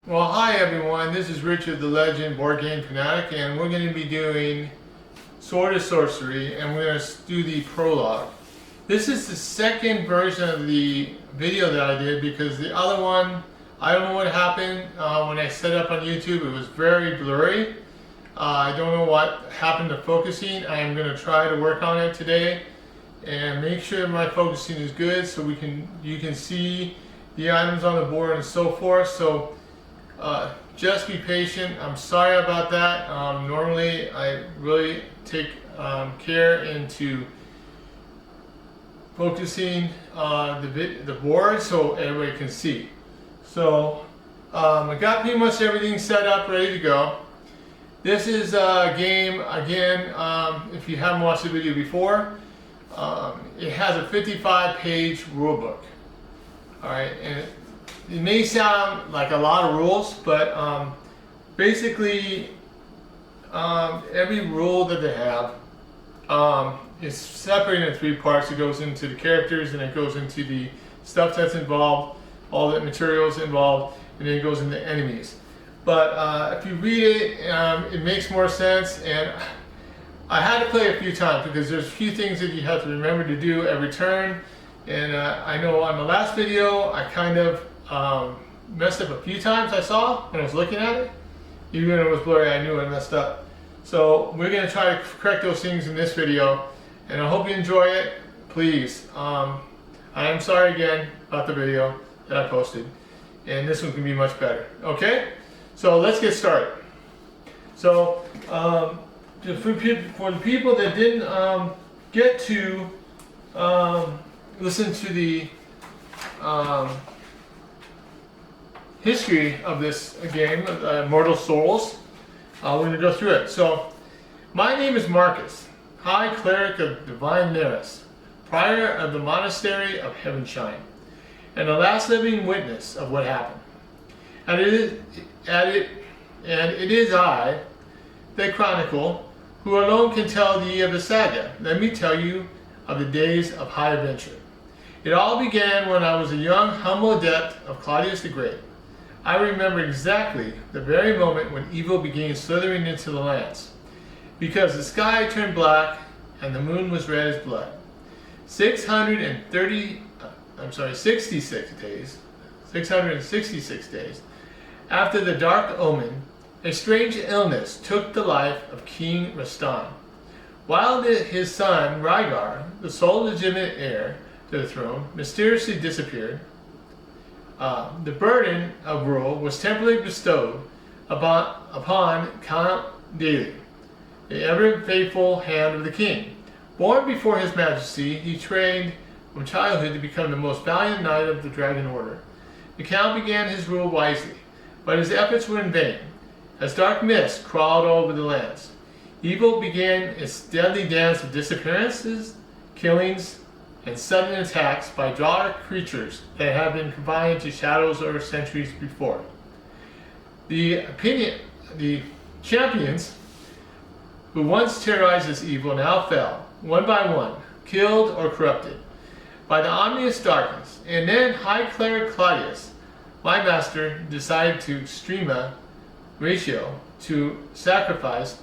Well, hi everyone, this is Richard the Legend Board Game Fanatic, and we're going to be doing Sword of Sorcery, and we're going to do the prologue. This is the second version of the video that I did because the other one, I don't know what happened when I set it up on YouTube. It was very blurry. I don't know what happened to focusing. I am going to try to work on it today and make sure my focusing is good so you can see the items on the board and so forth. So just be patient. I'm sorry about that. Normally I really take care into focusing the board so everybody can see. So I got pretty much everything set up, ready to go. This is a game, again, if you haven't watched the video before, it has a 55-page rule book. Alright, and it may sound like a lot of rules, but basically every rule that they have is separated into three parts. It goes into the characters, and it goes into the stuff that's involved, all the materials involved, and then it goes into enemies. But if you read it, it makes more sense, and I had to play it a few times because there's a few things that you have to remember to do every turn. And I know on the last video I kind of messed up a few times. I saw when I was looking at it. Even when it was blurry, I knew I messed up. So we're going to try to correct those things in this video, and I hope you enjoy it. Please. I am sorry again about the video that I posted, and this one can be much better. Okay? So let's get started. So for the people that didn't get to listen to the history of this game, Immortal Souls, we're going to go through it. So, my name is Marcus, High Cleric of Divine Neris, Prior of the Monastery of Heavenshine, and the last living witness of what happened. And it is I, the Chronicle, who alone can tell thee of the saga. Let me tell you of the days of high adventure. It all began when I was a young, humble adept of Claudius the Great. I remember exactly the very moment when evil began slithering into the lands, because the sky turned black and the moon was red as blood. 666 days after the dark omen, a strange illness took the life of King Rastan. While his son, Rygar, the sole legitimate heir to the throne, mysteriously disappeared, the burden of rule was temporarily bestowed upon Count Daly, the ever-faithful hand of the king. Born before his majesty, he trained from childhood to become the most valiant knight of the Dragon Order. The Count began his rule wisely, but his efforts were in vain, as dark mist crawled over the lands. Evil began its deadly dance of disappearances, killings, and sudden attacks by dark creatures that had been confined to shadows over centuries before. The champions who once terrorized this evil now fell, one by one, killed or corrupted by the ominous darkness. And then High Cleric Claudius, my master, decided to streama ratio to sacrifice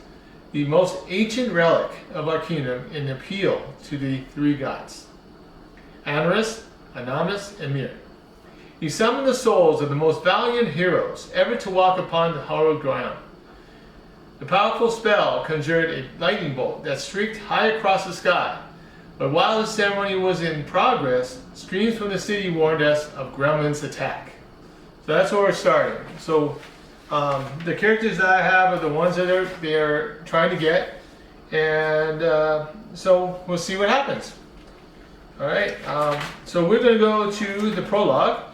the most ancient relic of our kingdom in appeal to the three gods, Anaris, Anamis, and Mir. He summoned the souls of the most valiant heroes ever to walk upon the hallowed ground. The powerful spell conjured a lightning bolt that streaked high across the sky, but while the ceremony was in progress, screams from the city warned us of Gremlin's attack. So that's where we're starting. So the characters that I have are the ones that they're trying to get, and so we'll see what happens. Alright, so we're going to go to the prologue.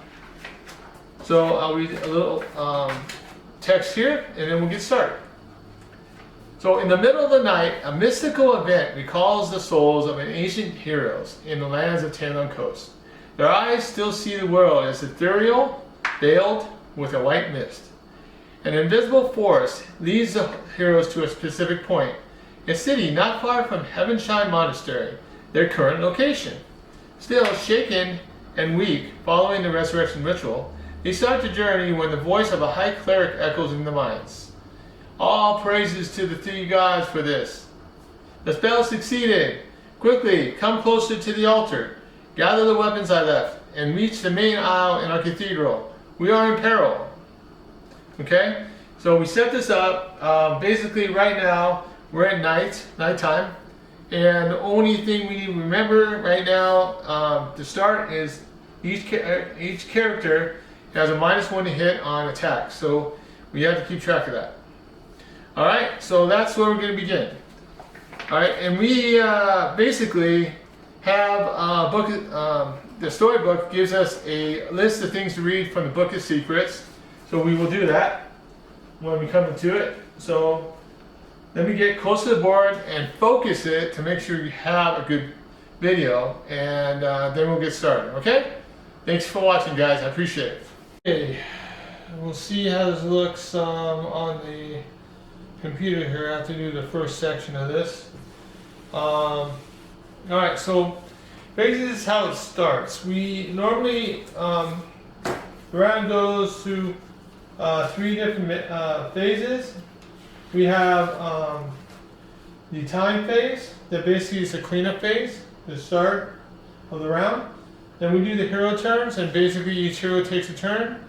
So I'll read a little text here, and then we'll get started. So in the middle of the night, a mystical event recalls the souls of ancient heroes in the lands of Talon Coast. Their eyes still see the world as ethereal, veiled with a white mist. An invisible force leads the heroes to a specific point, a city not far from Heavenshine Monastery, their current location. Still shaken and weak following the resurrection ritual, They start the journey when the voice of a high cleric echoes in the mines. All praises to the three gods for this. The spell succeeded. Quickly, come closer to the altar. Gather the weapons I left and reach the main aisle in our cathedral. We are in peril. Okay, so we set this up. Basically, right now we're at nighttime, and the only thing we need to remember right now to start is each character has a -1 to hit on attack. So we have to keep track of that. All right, so that's where we're going to begin. All right, and we basically have a book. The storybook gives us a list of things to read from the Book of Secrets. So we will do that when we come into it. So let me get close to the board and focus it to make sure you have a good video, and then we'll get started. Okay? Thanks for watching, guys. I appreciate it. Okay, we'll see how this looks on the computer here. I have to do the first section of this. Alright, so basically this is how it starts. We normally, the round goes through 3 different phases. We have the time phase, that basically is a cleanup phase, the start of the round. Then we do the hero turns, and basically each hero takes a turn.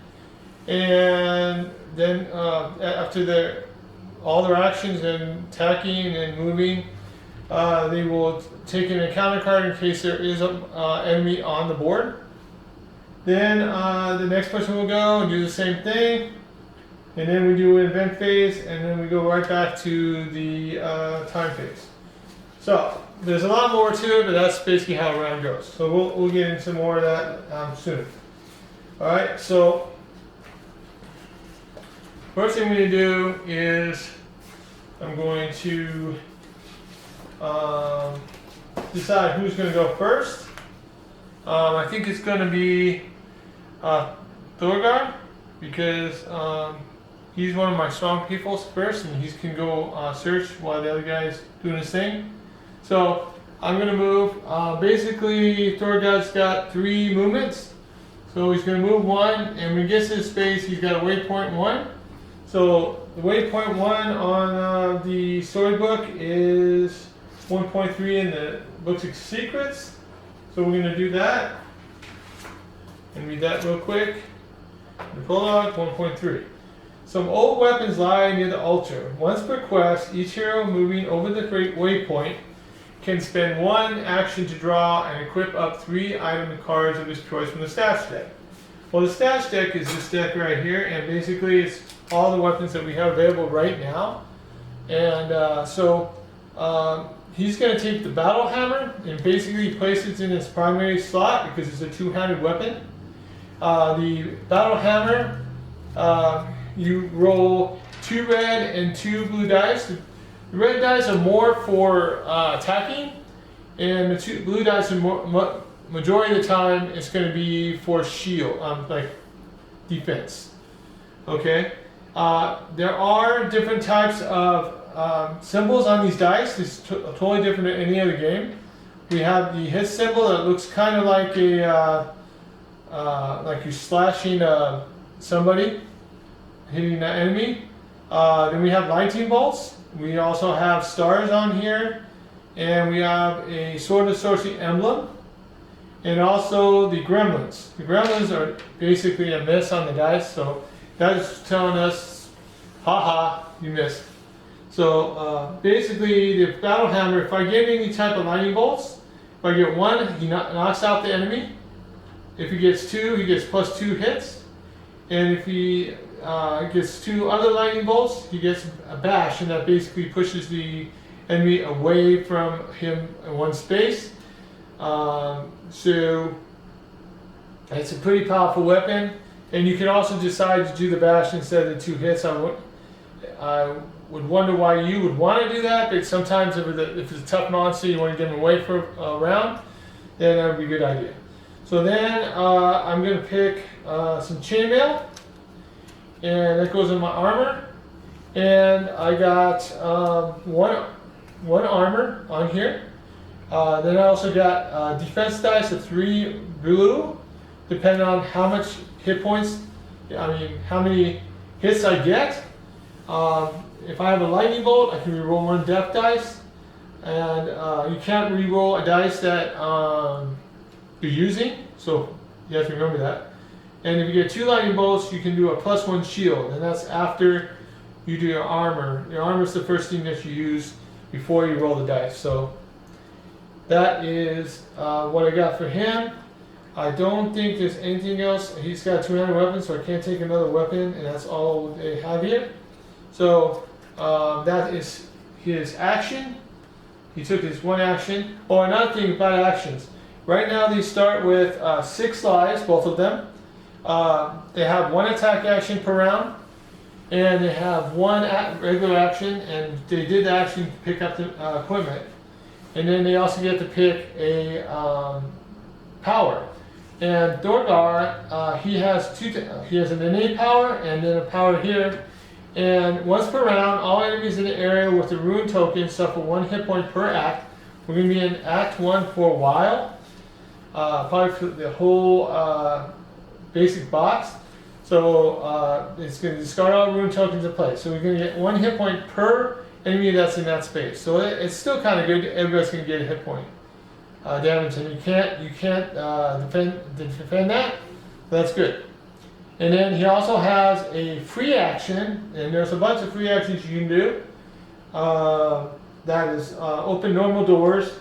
And then after all their actions and attacking and moving, they will take an encounter card in case there is an enemy on the board. Then the next person will go and do the same thing. And then we do an event phase, and then we go right back to the time phase. So there's a lot more to it, but that's basically how a round goes. So we'll get into more of that soon. All right, so first thing we're going to do is I'm going to decide who's going to go first. I think it's going to be Thorgar, because he's one of my strong people first, and he can go search while the other guy's doing his thing. So I'm going to move. Basically, Thorgar's got 3 movements. So he's going to move 1, and when he gets to his space, he's got a waypoint 1. So the waypoint 1 on the storybook is 1.3 in the Books of Secrets. So we're going to do that and read that real quick. The Prologue 1.3. Some old weapons lie near the altar. Once per quest, each hero moving over the waypoint can spend 1 action to draw and equip up 3 item cards of his choice from the stash deck. Well, the stash deck is this deck right here, and basically it's all the weapons that we have available right now. And he's going to take the battle hammer and basically place it in his primary slot because it's a 2-handed weapon. The battle hammer, you roll 2 red and 2 blue dice. The red dice are more for attacking, and the 2 blue dice are majority of the time it's going to be for shield, like defense. Okay. There are different types of symbols on these dice. It's totally different than any other game. We have the hit symbol that looks kind of like like you're slashing somebody, hitting that enemy. Then we have lightning bolts. We also have stars on here, and we have a Sword of Sorcery emblem, and also the gremlins. The gremlins are basically a miss on the dice, so that's telling us, haha, you missed. So basically, the battle hammer, if I get any type of lightning bolts, if I get 1, he knocks out the enemy. If he gets 2, he gets +2 hits. And if he gets 2 other lightning bolts, he gets a bash, and that basically pushes the enemy away from him in 1 space. So it's a pretty powerful weapon. And you can also decide to do the bash instead of the 2 hits. I would wonder why you would want to do that, but sometimes if it's a tough monster, you want to get him away for a round, then that would be a good idea. So then I'm going to pick some chainmail, and that goes in my armor. And I got one armor on here. Then I also got defense dice of 3 blue, depending on how much hit points I mean, how many hits I get. If I have a lightning bolt, I can reroll one death dice, and you can't reroll a dice that you're using, so you have to remember that. And if you get 2 lightning bolts, you can do a +1 shield, and that's after you do your armor. Your armor is the first thing that you use before you roll the dice. So that is what I got for him. I don't think there's anything else. He's got 200 weapons, so I can't take another weapon, and that's all they have here. So that is his action. He took his 1 action. Oh, another thing about actions. Right now they start with 6 lives, both of them. They have 1 attack action per round, and they have 1 regular action, and they did the action to pick up the equipment. And then they also get to pick a power. And Dorgar, he has he has an innate power and then a power here. And once per round, all enemies in the area with the rune token suffer 1 hit point per act. We're going to be in Act 1 for a while, probably for the whole basic box. So it's going to discard all rune tokens in place. So we're going to get 1 hit point per enemy that's in that space. So it's still kind of good. Everybody's going to get a hit point damage, and you can't defend that. That's good. And then he also has a free action, and there's a bunch of free actions you can do. That is open normal doors.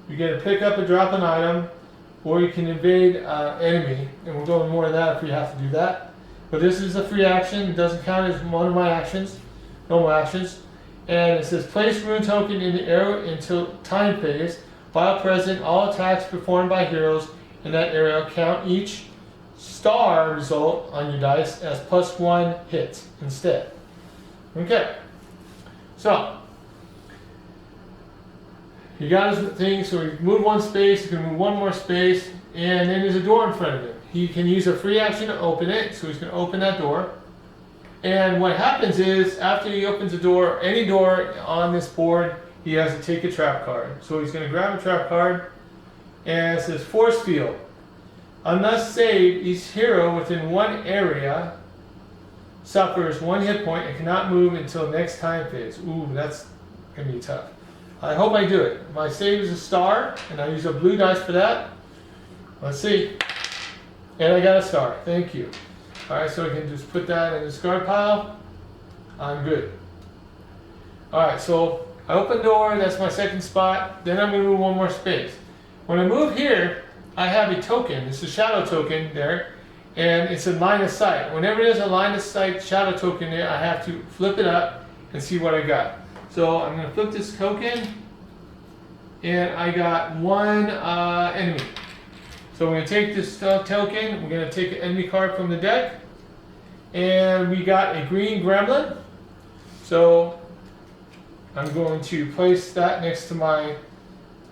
You get to pick up and drop an item, or you can invade enemy, and we'll go into more of that if we have to do that. But this is a free action. It doesn't count as one of my actions, normal actions. And it says place rune token in the area until time phase. While present, all attacks performed by heroes in that area count each star result on your dice as +1 hit instead. Okay, so you got his thing. So he move 1 space, you can move 1 more space, and then there's a door in front of him. He can use a free action to open it, so he's going to open that door. And what happens is, after he opens the door, any door on this board, he has to take a trap card. So he's going to grab a trap card, and it says Force Field. Unless saved, each hero within 1 area suffers 1 hit point and cannot move until next time phase. Ooh, that's going to be tough. I hope I do it. My save is a star, and I use a blue dice for that. Let's see. And I got a star. Thank you. Alright, so I can just put that in the discard pile. I'm good. Alright, so I open the door. That's my 2nd spot. Then I'm going to move 1 more space. When I move here, I have a token. It's a shadow token there, and it's a line of sight. Whenever there's a line of sight shadow token there, I have to flip it up and see what I got. So I'm going to flip this token, and I got 1 enemy. So we're going to take this token, we're going to take an enemy card from the deck, and we got a green gremlin. So I'm going to place that next to my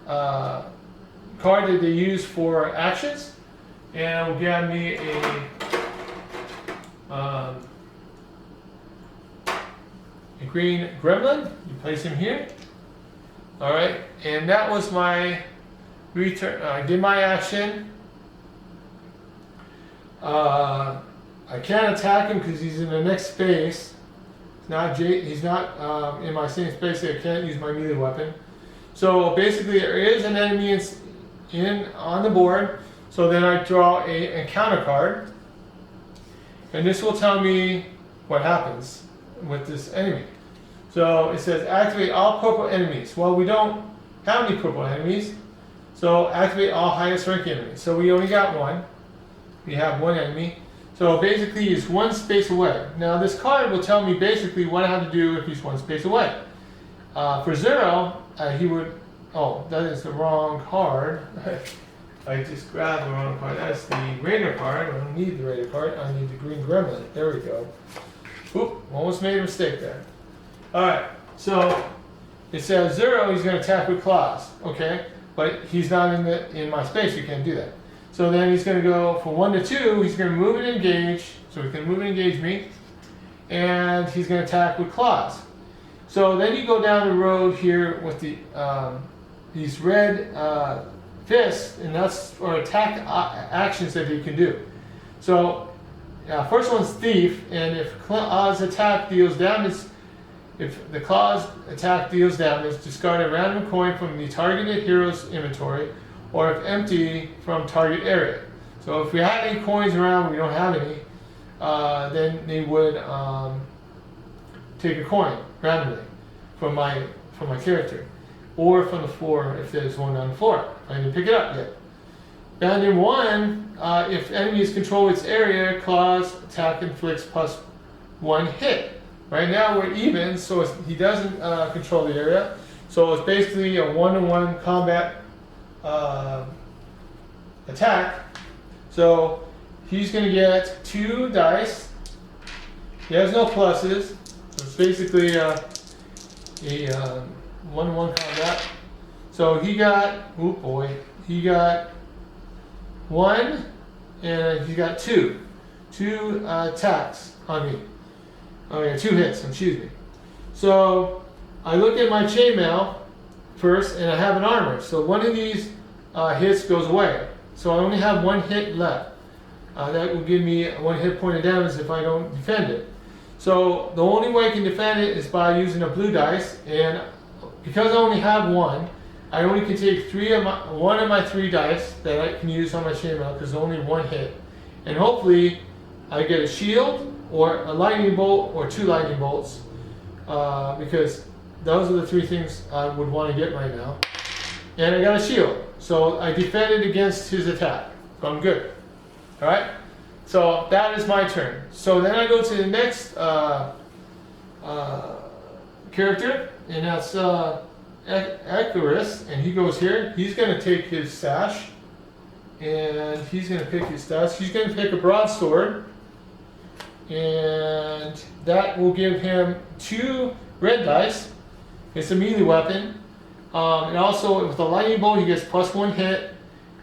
card that they use for actions, and it will give me a green gremlin. You place him here. Alright, and that was my return. I did my action. I can't attack him because he's in the next space. He's not in my same space, so I can't use my melee weapon. So basically there is an enemy on the board. So then I draw a encounter card. And this will tell me what happens with this enemy. So it says activate all purple enemies. Well, we don't have any purple enemies. So activate all highest rank enemies. So we only got 1. We have 1 enemy. So basically he's 1 space away. Now this card will tell me basically what I have to do if he's 1 space away. For 0, he would... Oh, that is the wrong card. I just grabbed the wrong card. That's the Raider card. I don't need the Raider card. I need the Green Gremlin. There we go. Oop, almost made a mistake there. Alright, so it says 0, he's going to attack with claws. Okay, but he's not in my space. You can't do that. So then he's going to go from 1 to 2. He's going to move and engage. So he can move and engage me. And he's going to attack with claws. So then you go down the road here with the these red fists, and that's for attack actions that he can do. So first one's Thief, and if Claw's attack deals damage, if the Claw's attack deals damage, discard a random coin from the targeted hero's inventory, or if empty, from target area. So if we had any coins around, we don't have any, then they would take a coin randomly from my character, or from the floor if there's one on the floor. I didn't pick it up yet. Bandit 1, if enemies control its area, Claw's attack inflicts +1 hit. Right now we're even, so he doesn't control the area. So it's basically a 1-to-1 combat attack. So he's going to get 2 dice. He has no pluses. So it's basically a 1-to-1 combat. So he got, oh boy, he got 1 and he got 2. 2 attacks on me. Oh yeah, 2 hits, excuse me. So I look at my chainmail first and I have an armor. So one of these hits goes away. So I only have 1 hit left. That will give me 1 hit point of damage if I don't defend it. So the only way I can defend it is by using a blue dice, and because I only have 1, I only can take 1 of my 3 dice that I can use on my chainmail because there's only 1 hit. And hopefully I get a shield or a lightning bolt or 2 lightning bolts, because those are the 3 things I would want to get right now. And I got a shield, so I defended against his attack, so I'm good. Alright, so that is my turn. So then I go to the next character, and that's Icarus, and he goes here. He's going to take his stash, and he's going to pick his stash. He's going to pick a broadsword, and that will give him 2 red dice. It's a melee weapon. And also with the lightning bolt, he gets +1 hit.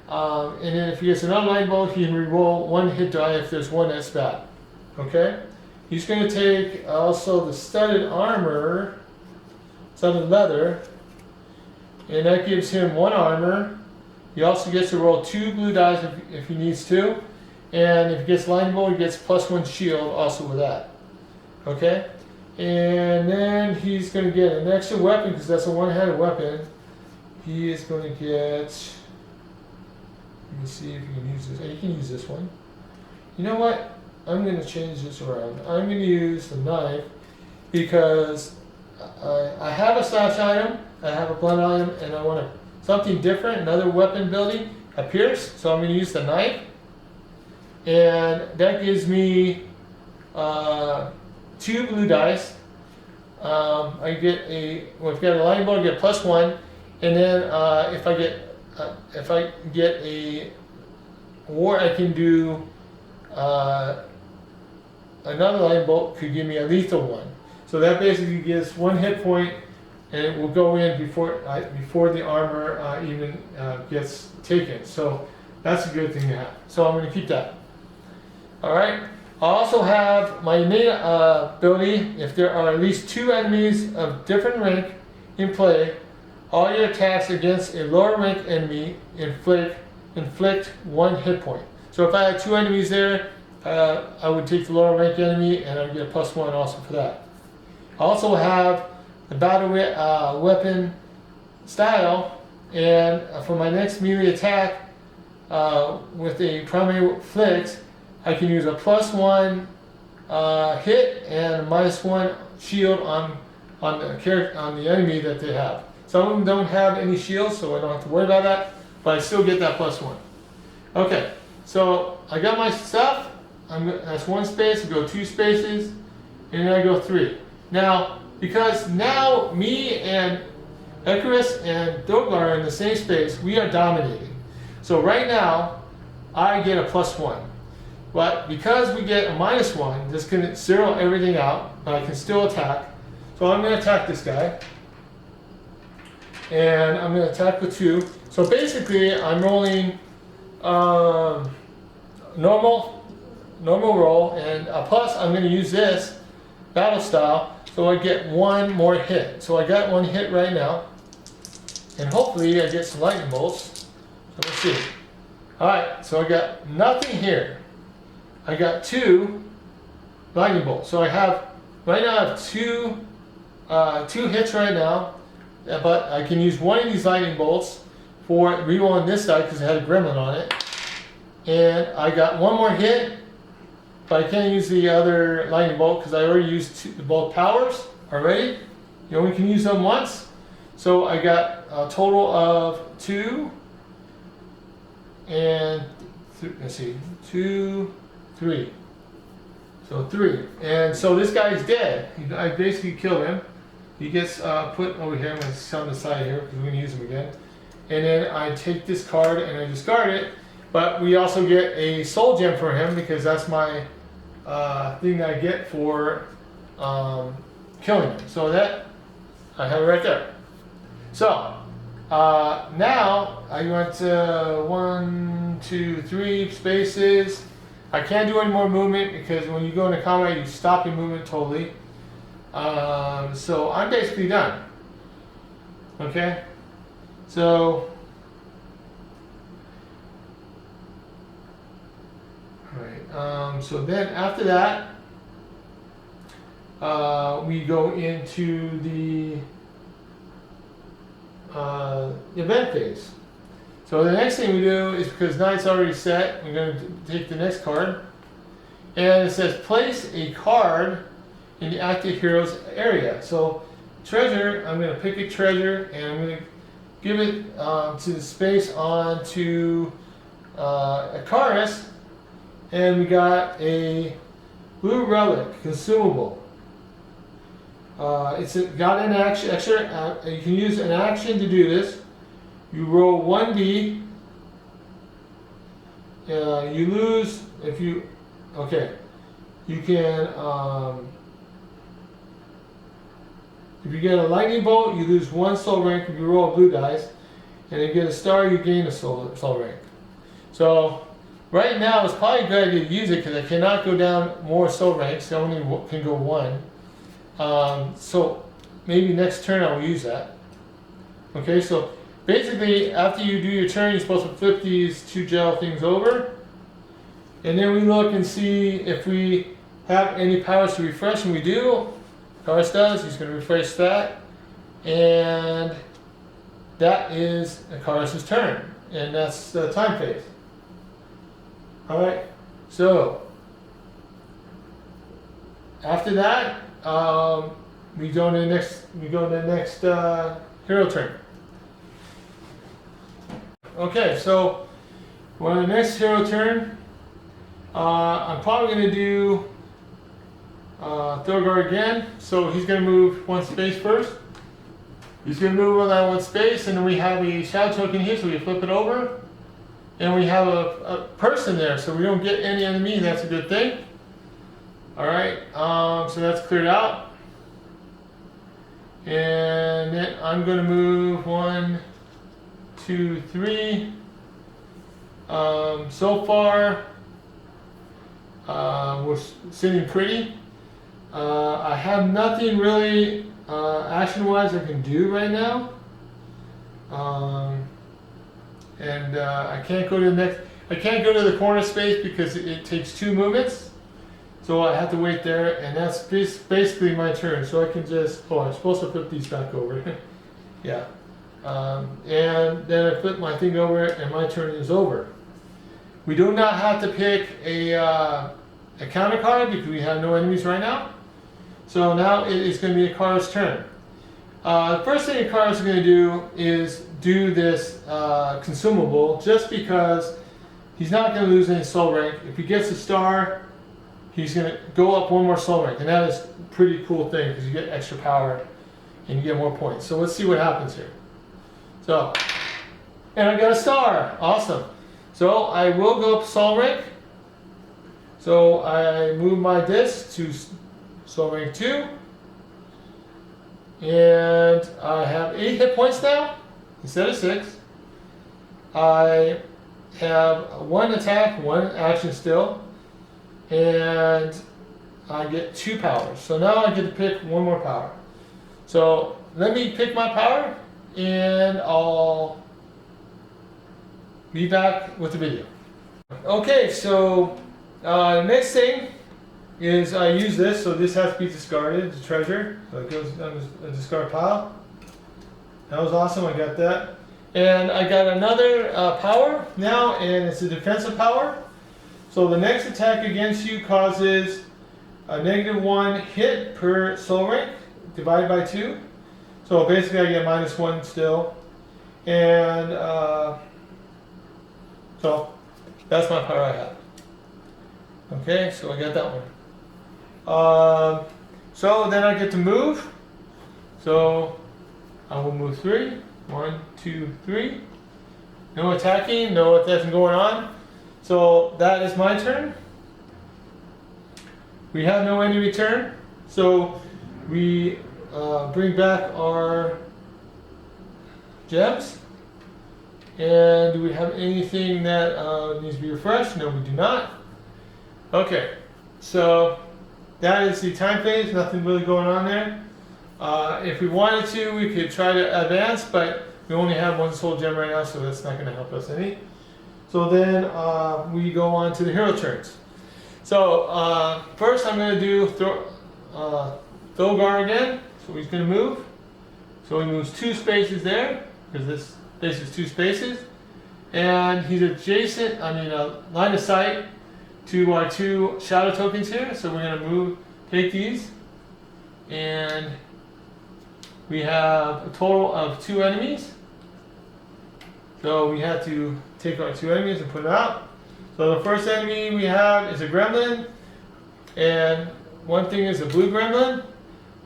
And then if he gets another lightning bolt, he can reroll 1 hit die if there's one that's bad. Okay? He's going to take also the studded armor, studded leather, and that gives him 1 armor. He also gets to roll 2 blue dice if he needs to. And if he gets lightning bolt, he gets +1 shield also with that. Okay? And then he's going to get an extra weapon because that's a one-handed weapon. He is going to get, let me see if you can use this. You can use this one. You know what? I'm going to change this around. I'm going to use the knife because I have a slash item, I have a blunt item, and I want something different, another weapon ability, a pierce. So I'm going to use the knife. And that gives me 2 blue dice. I get if I get a lightning bolt, I get +1, and then if I get a war, I can do another lightning bolt could give me a lethal one. So that basically gives 1 hit point, and it will go in before the armor even gets taken. So that's a good thing to have. So I'm going to keep that. All right. I also have my innate ability. If there are at least 2 enemies of different rank in play, all your attacks against a lower rank enemy inflict 1 hit point. So if I had 2 enemies there, I would take the lower rank enemy and I would get a +1 also for that. I also have the battle weapon style, and for my next melee attack with a primary flick, I can use a +1 hit and a -1 shield on the enemy that they have. Some of them don't have any shields, so I don't have to worry about that, but I still get that +1. Okay, so I got my stuff. That's 1 space. I go 2 spaces, and then I go 3. Now, because now me and Icarus and Dogar are in the same space, we are dominating. So right now, I get a +1. But because we get a -1, this can zero everything out, but I can still attack. So I'm going to attack this guy. And I'm going to attack with 2. So basically, I'm rolling normal roll, and plus I'm going to use this battle style, so I get 1 more hit. So I got 1 hit right now, and hopefully I get some lightning bolts. So let's see. All right, so I got nothing here. I got 2 lightning bolts. So right now I have two hits right now, but I can use one of these lightning bolts for rerolling this die because it had a gremlin on it. And I got one more hit, but I can't use the other lightning bolt because I already used both powers already. You only can use them once. So I got a total of 2 and let's see, 2, 3. So 3. And so this guy's dead. I basically killed him. He gets put over here. I'm going to set on the side here because we're going to use him again. And then I take this card and I discard it. But we also get a soul gem for him because that's my thing that I get for killing him. So that, I have it right there. So now I want 1, 2, 3 spaces. I can't do any more movement because when you go into combat, you stop your movement totally. So I'm basically done. Okay? So, alright, so then after that, we go into the event phase. So the next thing we do is, because night's already set, we're going to take the next card. And it says place a card in the active heroes area. So treasure, I'm going to pick a treasure and I'm going to give it to the space onto Icarus. And we got a blue relic, consumable. It's got an action, extra, you can use an action to do this. You roll 1d. You lose if you. Okay. You can. If you get a lightning bolt, you lose 1 soul rank. If you roll a blue dice, and if you get a star, you gain a soul rank. So right now it's probably a good idea to use it because I cannot go down more soul ranks. I only can go 1. So maybe next turn I will use that. Okay, so basically after you do your turn, you're supposed to flip these 2 gel things over. And then we look and see if we have any powers to refresh, and we do. Icarus does, he's going to refresh that. And that is Icarus' turn. And that's the time phase. Alright, so after that, we go to the next hero turn. Okay, so on the next hero turn, I'm probably going to do Thorgar again. So he's going to move 1 space first. He's going to move on that 1 space, and then we have a shadow token here, so we flip it over. And we have a person there, so we don't get any enemy. That's a good thing. Alright, so that's cleared out. And then I'm going to move 1, 2, 3. So far, we're sitting pretty. I have nothing really action-wise I can do right now. And I can't go to the next. I can't go to the corner space because it takes 2 movements. So I have to wait there, and that's basically my turn. So I can just, I'm supposed to flip these back over. Yeah. And then I flip my thing over, and my turn is over. We do not have to pick a counter card because we have no enemies right now. So now it is going to be Icarus' turn. The first thing Icarus is going to do is do this consumable, just because he's not going to lose any soul rank. If he gets a star, he's going to go up 1 more soul rank, and that is a pretty cool thing because you get extra power and you get more points. So let's see what happens here. So, and I got a star. Awesome. So I will go up soul rank. So I move my disc to soul rank 2. And I have 8 hit points now instead of 6. I have 1 attack, 1 action still. And I get 2 powers. So now I get to pick 1 more power. So let me pick my power and I'll be back with the video. Okay, so Next thing is I use this, so this has to be discarded, the treasure. So it goes on the discard pile. That was awesome, I got that. And I got another power now, and it's a defensive power. So the next attack against you causes a -1 hit per soul rank, divided by 2. So basically I get -1 still. And so that's my power I have. Okay, so I got that one. So then I get to move. So I will move 3. 1, 2, 3. No attacking, nothing going on. So that is my turn. We have no enemy turn. So we bring back our gems. And do we have anything that needs to be refreshed? No, we do not. Okay, so that is the time phase, nothing really going on there. If we wanted to, we could try to advance, but we only have 1 soul gem right now, so that's not going to help us any. So then we go on to the hero turns. So first I'm going to do Thulgar again, so he's going to move. So he moves 2 spaces there, because this space is 2 spaces. And he's adjacent, line of sight to our 2 shadow tokens here. So we're going to take these, and we have a total of 2 enemies. So we have to take our 2 enemies and put it out. So the first enemy we have is a gremlin, and one thing is a blue gremlin.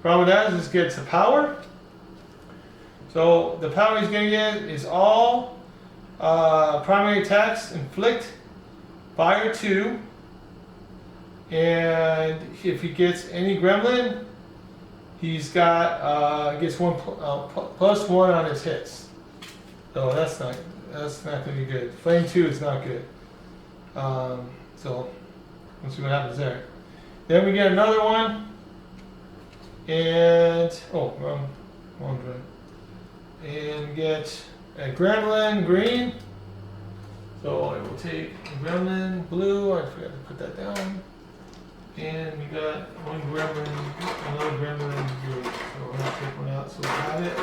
Problem with that is it gets a power. So the power he's going to get is all primary attacks inflict fire 2. And if he gets any gremlin, he's got gets +1 on his hits. So that's not going to be good. Flame 2 is not good. So we'll see what happens there. Then we get another one, and wrong one. And get a gremlin green. So I will take a gremlin blue. I forgot to put that down. And we got one gremlin, another gremlin blue. So we're gonna take one out so we have it.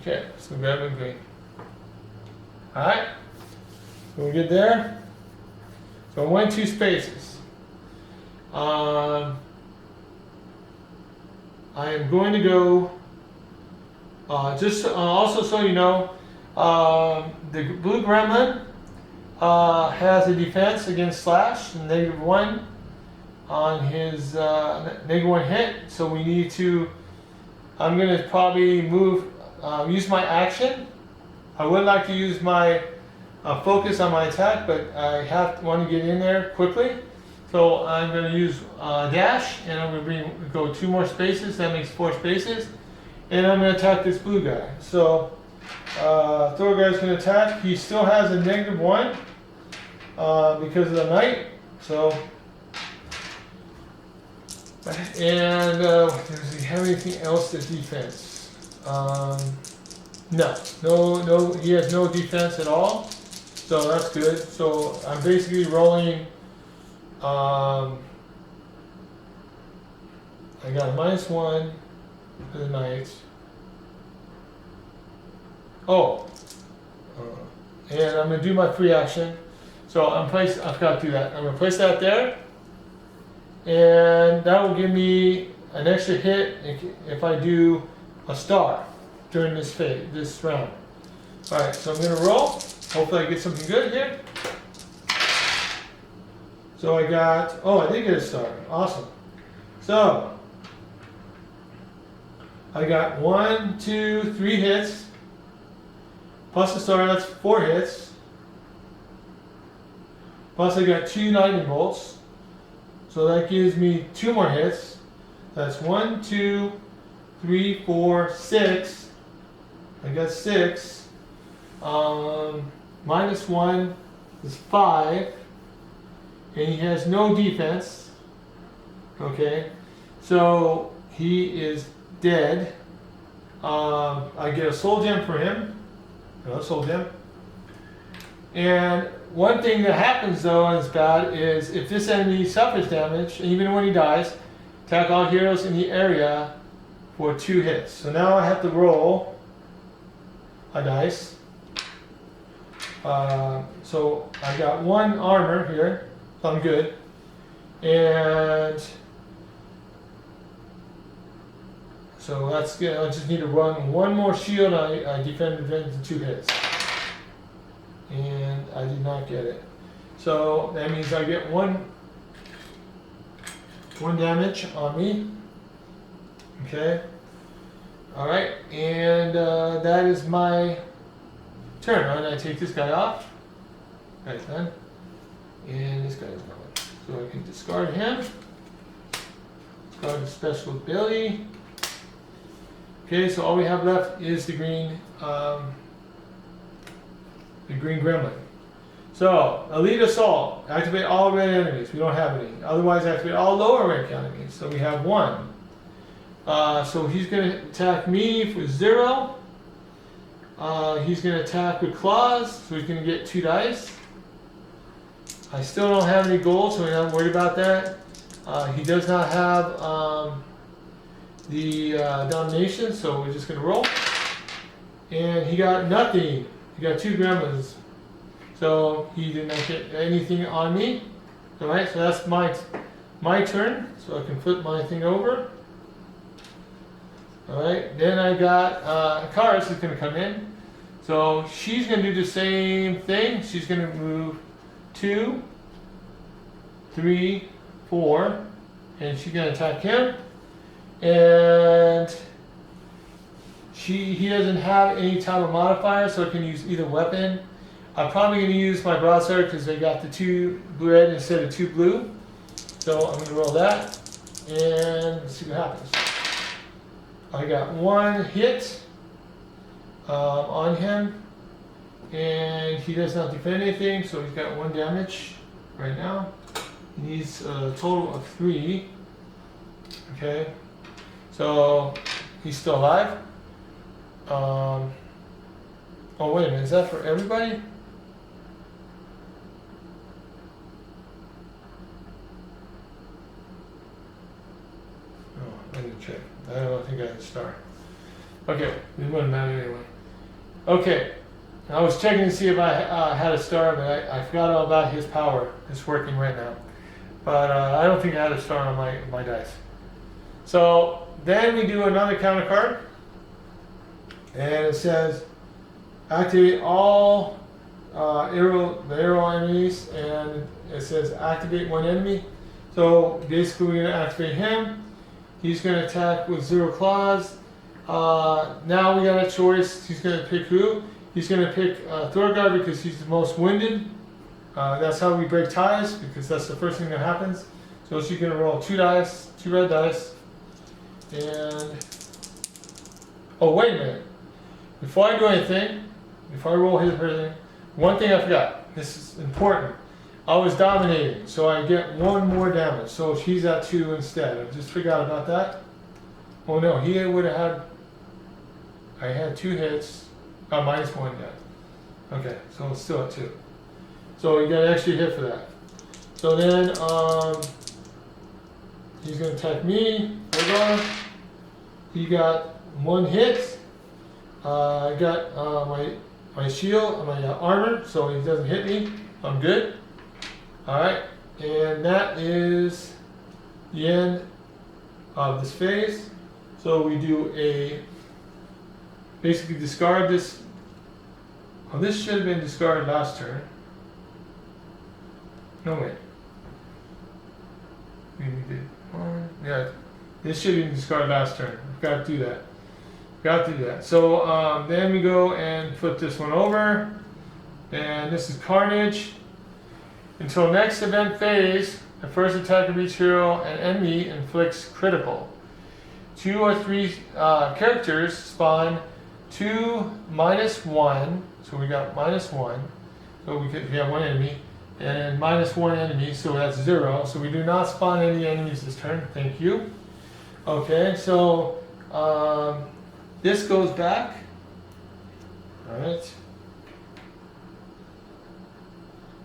Okay, so gremlin green. Alright, so we're good there. So I went 2 spaces. I am going to go, also so you know, the blue gremlin has a defense against slash, -1 on his -1 hit. So we need to, I'm going to probably use my action. I would like to use my focus on my attack, but I want to get in there quickly. So I'm going to use dash, and I'm going to go 2 more spaces. That makes 4 spaces. And I'm going to attack this blue guy. So Thorgar is going to attack. He still has a -1 because of the knight. So, and does he have anything else to defense? No. He has no defense at all. So that's good. So I'm basically rolling. I got a -1 for the knight. And I'm going to do my free action. So I forgot to do that. I'm going to place that there. And that will give me an extra hit if I do a star during this round. Alright, so I'm going to roll. Hopefully I get something good here. So I got, I did get a star. Awesome. So I got 1, 2, 3 hits. Plus a star, that's 4 hits. Plus I got 2 lightning bolts. So that gives me 2 more hits. That's 1, 2, 3, 4, 6. I got 6. -1 is 5. And he has no defense. Okay. So he is dead. I get a soul gem for him. Another soul gem. And one thing that happens though, and it's bad, is if this enemy suffers damage, even when he dies, attack all heroes in the area for 2 hits. So now I have to roll a dice. So I got 1 armor here, so I'm good. And so that's good. I just need to run 1 more shield. I defend the 2 hits. And I did not get it. So that means I get 1 damage on me. Okay. Alright, and that is my turn. Right? I take this guy off. Right then. And this guy is going. So I can discard him. Discard the special ability. Okay, so all we have left is the green gremlin. So, Elite Assault. Activate all red enemies. We don't have any. Otherwise, activate all lower rank enemies. So we have 1. So he's going to attack me for 0. He's going to attack with claws, so he's going to get 2 dice. I still don't have any gold, so we're not worried about that. He does not have the domination, so we're just going to roll. And he got nothing. He got 2 gremlins. So he did not get anything on me. Alright, so that's my turn. So I can flip my thing over. Alright, then I got Karis who's going to come in. So she's going to do the same thing. She's going to move 2, 3, 4, and she's going to attack him. And he doesn't have any type of modifier, so I can use either weapon. I'm probably going to use my broadsword because they got the 2 red instead of 2 blue. So I'm going to roll that and let's see what happens. I got 1 hit on him, and he does not defend anything, so he's got 1 damage right now. He needs a total of 3. Okay, so he's still alive. Oh wait a minute, is that for everybody? Oh, I need to check. I don't think I had a star. Okay, it wouldn't matter anyway. Okay, I was checking to see if I had a star, but I forgot all about his power. It's working right now. But I don't think I had a star on my dice. So then we do another counter card. And it says, activate all arrow enemies, and it says activate 1 enemy. So basically we're going to activate him. He's going to attack with 0 claws. Now we got a choice. He's going to pick who? He's going to pick Thorgard because he's the most winded. That's how we break ties, because that's the first thing that happens. So she's going to roll 2 dice, 2 red dice. And oh, wait a minute. Before I do anything, before I roll his thing, one thing I forgot. This is important. I was dominating, so I get 1 more damage. So she's at 2 instead. I just forgot about that. Oh no, he would have had. I had 2 hits. Minus 1 death. Okay, so it's still at 2. So you got an extra hit for that. So then he's going to attack me. Hold on. He got 1 hit. I got my shield, my armor, so he doesn't hit me. I'm good. Alright, and that is the end of this phase. So we do basically discard this. Oh, this should have been discarded last turn. No, wait. We did 1. Yeah, this should have been discarded last turn. I've got to do that. Got to do that. So then we go and flip this one over. And this is Carnage. Until next event phase, the first attack of each hero and enemy inflicts critical. 2 or 3 characters spawn 2 -1. So we got -1. So we have 1 enemy. And -1 enemy, so that's 0. So we do not spawn any enemies this turn. Thank you. Okay, so this goes back. All right.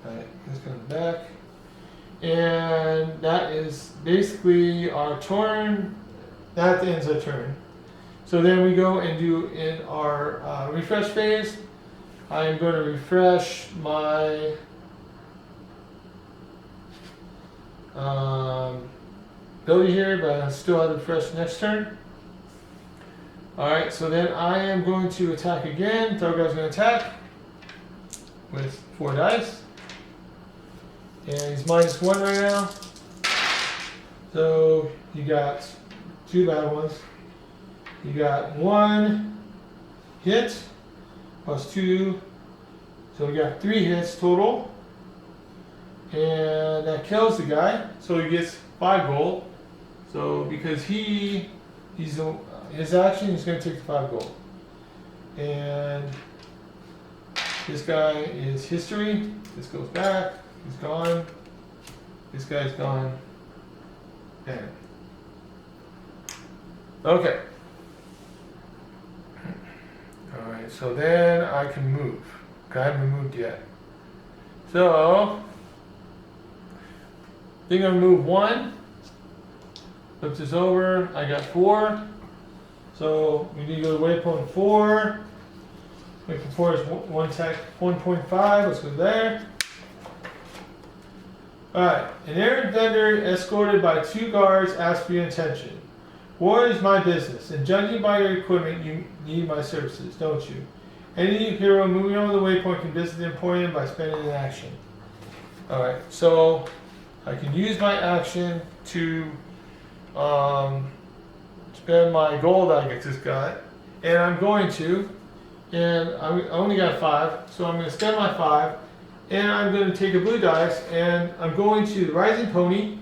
Alright, this goes back. And that is basically our turn. That ends our turn. So then we go and do in our refresh phase. I am going to refresh my ability here, but I still have to refresh next turn. Alright, so then I am going to attack again. Third guy's going to attack with 4 dice. And he's -1 right now. So you got 2 bad ones. You got 1 hit plus 2. So we got 3 hits total. And that kills the guy. So he gets 5 gold. So because his action, he's going to take the 5 gold. And this guy is history. This goes back. He's gone. This guy's gone. Bam. Okay. Alright, so then I can move. I haven't moved yet. So, I think I'm going to move 1. Flip this over. I got 4. So, we need to go to waypoint 4. Waypoint 4 is 1.5. Let's go there. Alright, an errant vendor escorted by 2 guards asks for your attention. War is my business, and judging by your equipment, you need my services, don't you? Any hero moving over the waypoint can visit the Emporium by spending an action. Alright, so I can use my action to spend my gold I just got, and I'm going to, and I only got 5, so I'm going to spend my 5. And I'm going to take a blue dice, and I'm going to the Rising Pony.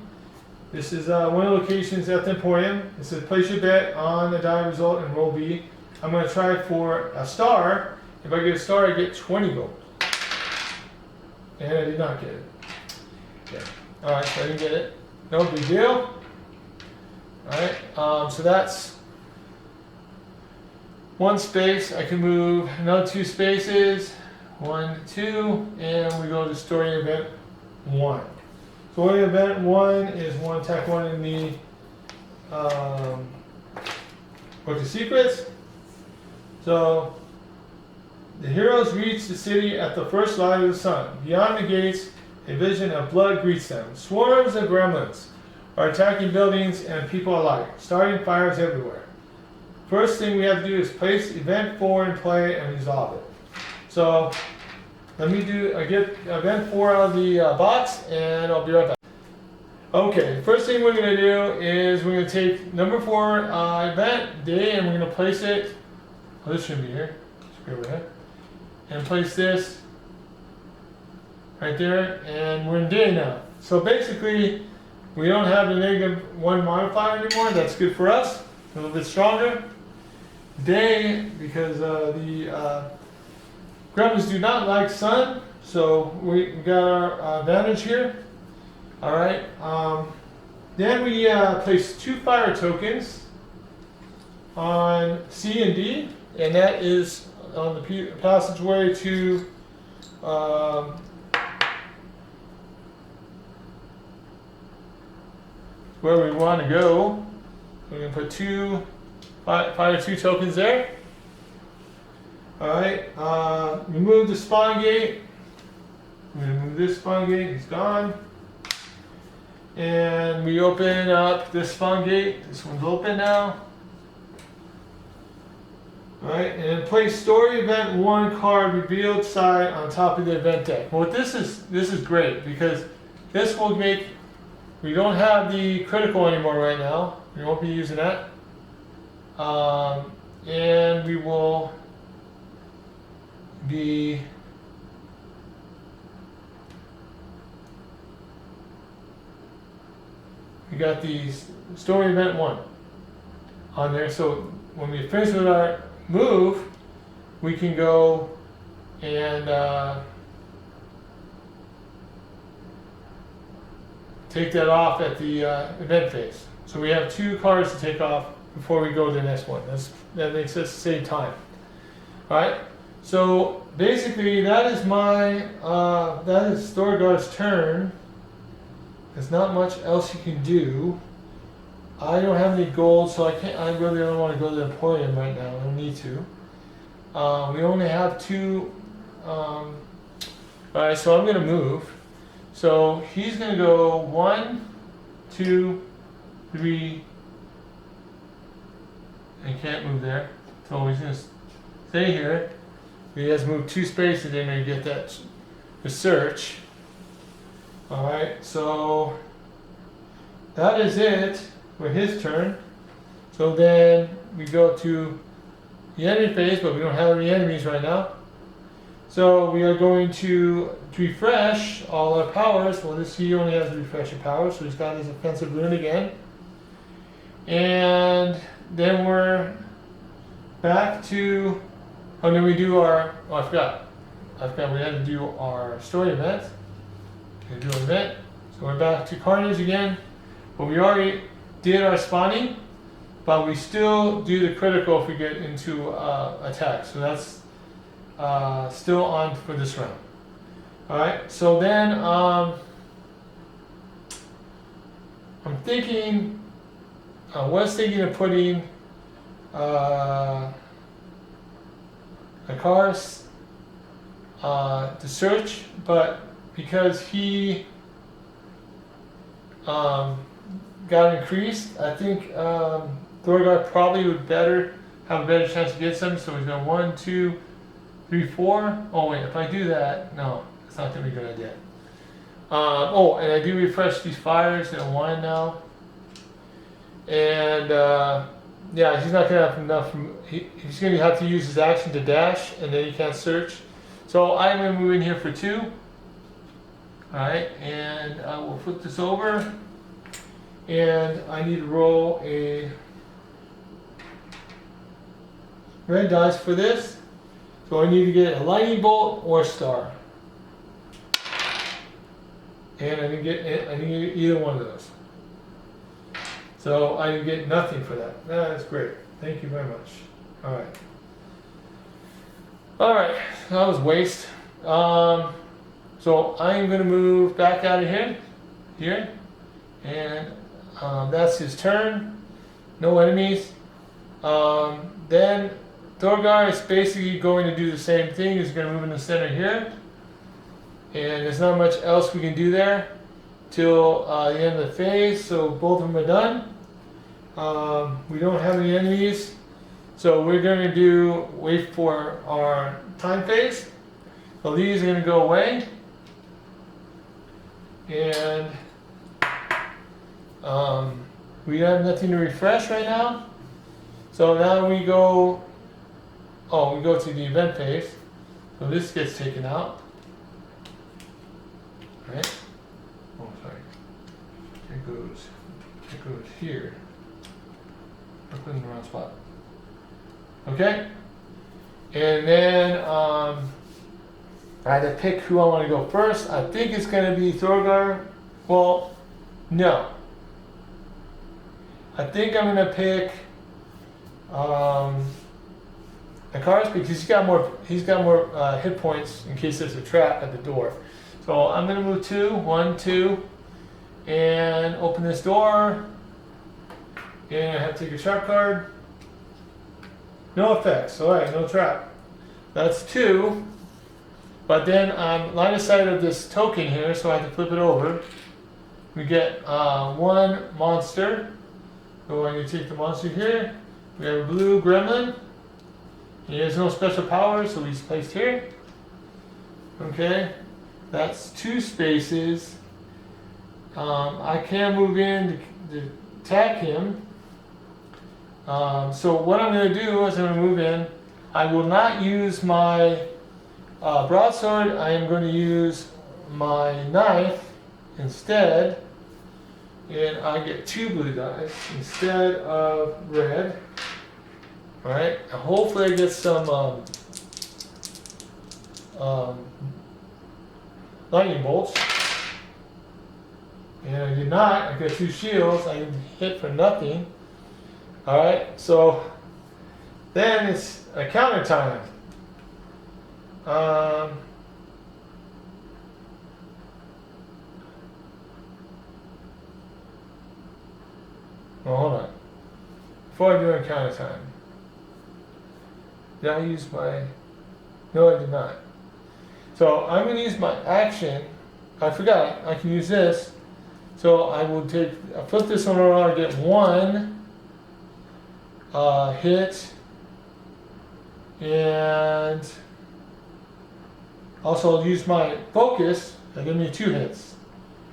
This is one of the locations at the Emporium. It says place your bet on the die result and roll B. I'm going to try for a star. If I get a star, I get 20 gold. And I did not get it. Okay. Alright, so I didn't get it. No big deal. Alright, so that's 1 space. I can move another 2 spaces. 1, 2, and we go to story event 1. Story event 1 is 1 attack 1 in the Book of Secrets. So the heroes reach the city at the first light of the sun. Beyond the gates, a vision of blood greets them. Swarms of gremlins are attacking buildings and people alike, starting fires everywhere. First thing we have to do is place event 4 in play and resolve it. So let me get event 4 out of the box, and I'll be right back. Okay, first thing we're going to do is we're going to take number 4 event day, and we're going to place it. Oh, this shouldn't be here. Should be over here. And place this right there, and we're in day now. So basically, we don't have the -1 modifier anymore. That's good for us. A little bit stronger. Day, because the gremlins do not like sun, so we got our advantage here. Alright, then we place 2 fire tokens on C and D, and that is on the passageway to where we want to go. We're going to put 2 fire 2 tokens there. Alright, remove the spawn gate. We're going to move this spawn gate, it's gone. And we open up this spawn gate. This one's open now. Alright, and place story event 1 card revealed side on top of the event deck. Well, this is great because this will make, we don't have the critical anymore right now. We won't be using that. And we will be we got the story event 1 on there, so when we finish with our move, we can go and take that off at the event phase. So we have 2 cards to take off before we go to the next one. That makes us save time. Alright, so basically that is Thorgar's turn. There's not much else he can do. I don't have any gold, so I really don't want to go to the Emporium right now. I don't need to. We only have 2. Alright, so I'm going to move. So he's going to go 1, 2, 3. And he can't move there. So he's going to stay here. He has moved 2 spaces in there to get that the search. Alright, so that is it for his turn. So then we go to the enemy phase, but we don't have any enemies right now. So we are going to refresh all our powers. Well, he only has refresher powers, so he's got his offensive rune again. And then we're back to, oh, then we do our, oh, I forgot we had to do our story event. We do an event. So we're back to Carnage again, but we already did our spawning, but we still do the critical if we get into attack. So that's still on for this round. Alright, so then I'm thinking, I was thinking of putting Akaris to search, but because he got increased, I think Thorgar probably would have a better chance to get some. So he's going 1, 2, 3, 4. Oh wait, if I do that, no, it's not going to be a good idea. Oh, and I do refresh these fires at 1 now. And yeah, he's not going to have enough. He's going to have to use his action to dash, and then he can't search. So I'm going to move in here for 2. Alright, and I will flip this over. And I need to roll a red dice for this. So I need to get a lightning bolt or a star. And I didn't get either one of those. So I didn't get nothing for that. That's great. Thank you very much. Alright. Alright, that was waste. So I'm going to move back out of here. And that's his turn. No enemies. Then Thorgar is basically going to do the same thing. He's going to move in the center here. And there's not much else we can do there till the end of the phase. So both of them are done. We don't have any enemies. So we're going to wait for our time phase. So these are going to go away. And we have nothing to refresh right now. So now we go to the event phase. So this gets taken out. Right? Oh, sorry. It goes here. I put it in the wrong spot. Okay? And then I had to pick who I want to go first. I think it's going to be Thorgar. Well, no. I think I'm going to pick Akaris because he's got more hit points in case there's a trap at the door. So I'm going to move 2, 1, 2, and open this door. And I have to take a trap card. No effects. Alright, no trap. That's 2. But then line of sight of this token here, so I have to flip it over. We get 1 monster. So I'm going to take the monster here. We have a blue gremlin. He has no special power, so he's placed here. Okay, that's 2 spaces. I can move in to attack him. So what I'm going to do is I'm going to move in. I will not use my broadsword. I am going to use my knife instead. And I get 2 blue dice instead of red. Alright, hopefully I get some lightning bolts. And I did not. I got 2 shields. I hit for nothing. Alright, so then it's a counter time. Well, hold on. Before I do a counter time, did I use my... No, I did not. So I'm going to use my action. I forgot. I can use this. So I will I'll flip this one around. I get 1 hit, and also I'll use my focus. That gives me 2 hits.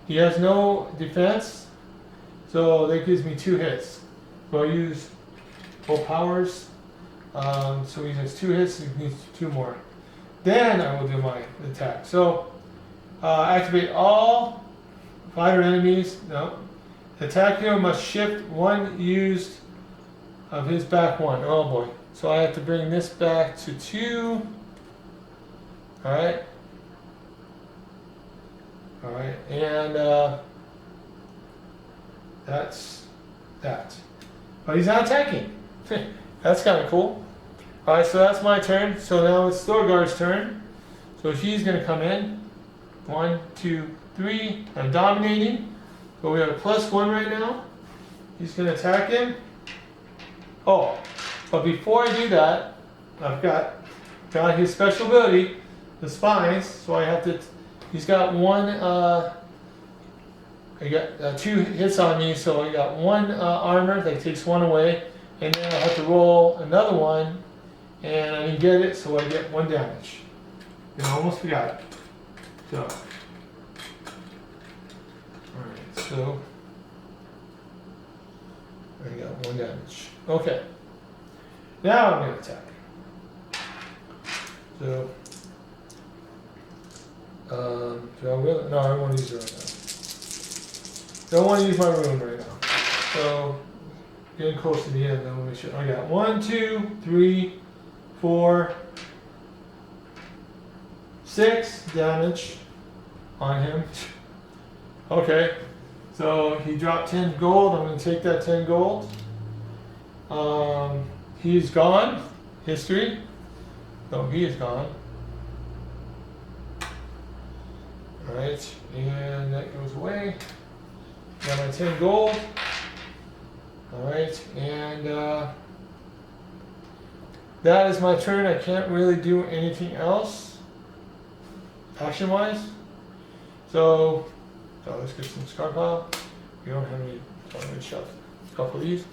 He has no defense, so that gives me 2 hits. So I use full powers. So he has 2 hits. He needs 2 more. Then I will do my attack. So activate all fighter enemies. No. Attack hero must shift 1 used of his back 1. Oh boy. So I have to bring this back to 2. Alright. Alright. And that's that. But he's not attacking. That's kind of cool. Alright, so that's my turn. So now it's Thorgar's turn. So she's going to come in. 1, 2, 3. I'm dominating. So we have a +1 right now. He's going to attack him. Oh, but before I do that, I've got his special ability, the spines. So I have to. He's got 1. I got 2 hits on me, so I got 1 armor that takes 1 away, and then I have to roll another one, and I didn't get it, so I get 1 damage. And I almost forgot it. So, alright, so I got 1 damage. Okay. Now I'm going to attack. So, do I really? No, I don't want to use it right now. Don't want to use my rune right now. So, getting close to the end, I want to make sure. I got 1, 2, 3, 4, 6 damage on him. Okay, so he dropped 10 gold. I'm going to take that 10 gold. He's gone. History. No, he is gone. Alright, and that goes away. Got my 10 gold. Alright, and that is my turn. I can't really do anything else action wise. So let's get some scar pile. We don't have any, so I'm going to shuffle these.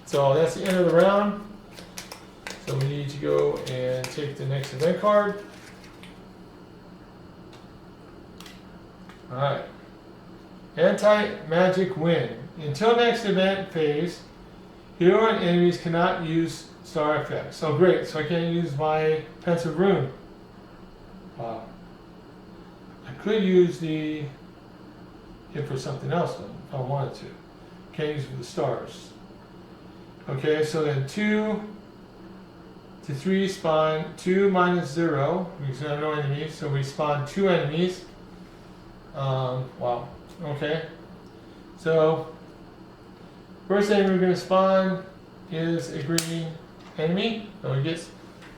So that's the end of the round. So we need to go and take the next event card. Alright. Anti-magic wind. Until next event phase, hero and enemies cannot use star effects. So great, so I can't use my pensive rune. Wow. I could use it for something else though, if I wanted to. Can't use it for the stars. Okay, so then 2 to 3 spawn 2 minus 0, because I have no enemies, so we spawn 2 enemies. Wow. Okay. So first thing we're going to spawn is a green enemy. So we get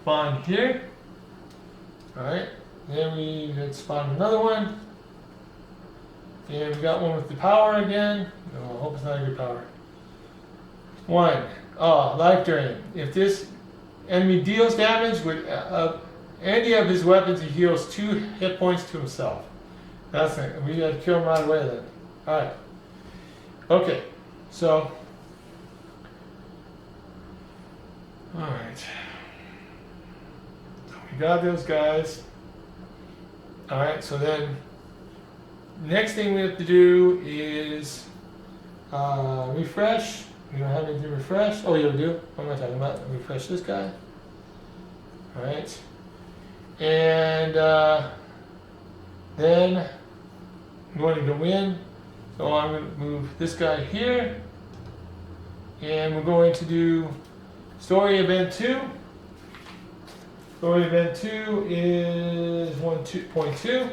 spawned here. Alright. Then we can spawn another one. And we got one with the power again. Oh, I hope it's not a good power. 1. Life drain. If this enemy deals damage with any of his weapons, he heals 2 hit points to himself. That's it. We got to kill him right away then. Alright. Okay. So. Alright. We got those guys. Alright, so then next thing we have to do is refresh. We don't have anything to refresh. Oh, yeah, we do. What am I talking about? Refresh this guy. Alright. And then I'm going to go in. So I'm going to move this guy here. And we're going to do story event 2. Story event 2 is 1.2.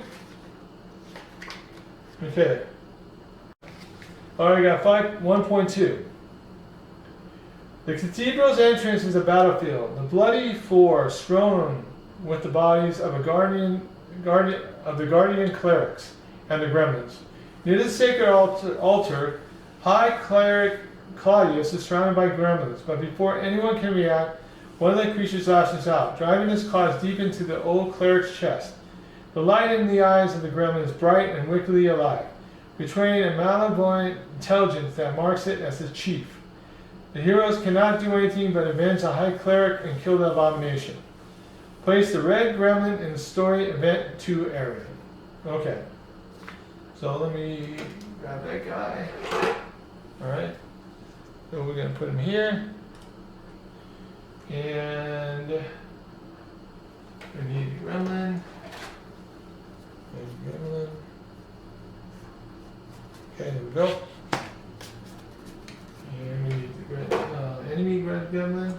Okay. Alright, we got 1.2. The cathedral's entrance is a battlefield. The bloody floor strewn with the bodies of the guardian clerics and the gremlins. Near the sacred altar, High Cleric Claudius is surrounded by gremlins, but before anyone can react, one of the creatures lashes out, driving his claws deep into the old cleric's chest. The light in the eyes of the gremlin is bright and wickedly alive, betraying a malevolent intelligence that marks it as the chief. The heroes cannot do anything but avenge the High Cleric and kill the abomination. Place the red gremlin in the story event 2 area. Okay. So let me grab that guy. Alright. So we're going to put him here. And we need a gremlin. There's a gremlin. Okay, there we go. And we need the enemy gremlin.